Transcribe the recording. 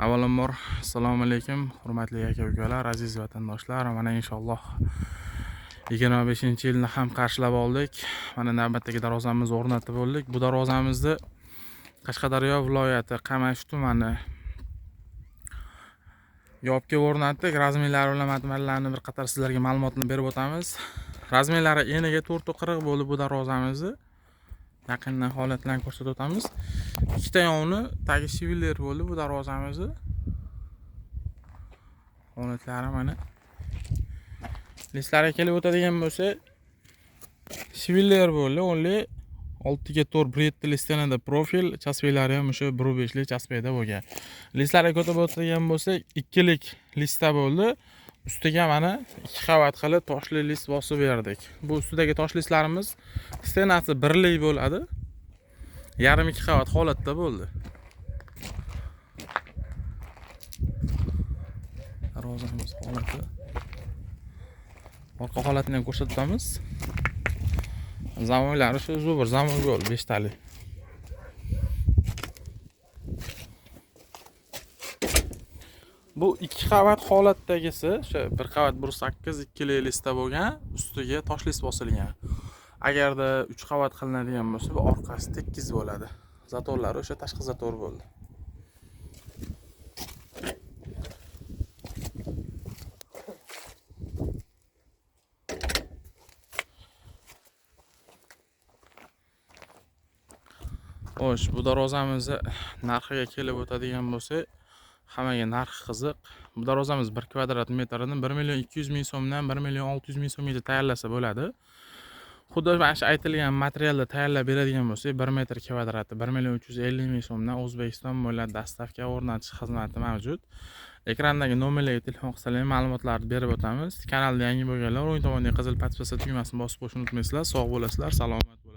Avvalambor assalomu alaykum, hurmatli aka-ukalar, aziz vatandoshlar. Mana inshaalloh 25-yilni ham qarshilab oldik. Mana navbatdagi darvozamizni o'rnatib bo'ldik. Bu darvozamizni Qashqadaryo viloyati Qamash tumani yopga o'rnatdik. Razmerlari bilan matnlarni bir qator sizlarga ma'lumotni berib o'tamiz. Razmerlari eniga 440 bo'lib bu darvozamizni yaqindan holatlarni ko'rsatib o'tamiz. Ikkita yoni tagi shivillar bo'ldi bu darvozamizni. Holatlari mana. Listlarga kelib o'tadigan bo'lsa, shivillar bo'ldi. Only 6 ga 4 bretli listanada profil, chasvelari ham o'sha 1.5 lik chaspeda bo'lgan. Listlarga ko'tarib o'tadigan bo'lsa, 2 lik lista bo'ldi. Ustiga mana 2 qavat qilib toshli list bosib berdik. Bu ustidagi tosh listlarimiz stenasi 1 lik bo'ladi. Yarim 2 qavat holatda bo'ldi. Darvozamiz holati. Orqa holatini ham ko'rsatamiz. Zamoylari shu zo'r zamoy bo'ldi 5 tali. Bu 2 qavat holatdagisi, o'sha 1 qavat 1.8 2 lista bo'lgan, ustiga tosh list bosilgan. Agarda 3 qavat qilinadigan bo'lsa, bu orqasi tekis bo'ladi. Zatorlari o'sha tashqi zator bo'ldi. Xo'sh, bu darvozamizni narxiga kelib o'tadigan bo'lsa, hammaga narxi qiziq. Bu darvozamiz 1 kvadrat metridan 1.200.000 so'mdan 1.600.000 so'mgacha tayyorlasa bo'ladi. Xuddi mana shu aytilgan materialda tayyorlab beradigan bo'lsa, 1 metr kvadrati 1.350.000 so'mdan O'zbekiston bo'ylab dastavka o'rnatish xizmati mavjud. Ekrandagi nomerlarga telefon qilsangiz ma'lumotlarni berib o'tamiz. Kanalda yangi bo'lganlar o'ng tomondagi qizil podpiska tugmasini bosib qo'yishni unutmaysizlar. Sog' bo'lasizlar, salomat bo'lasizlar.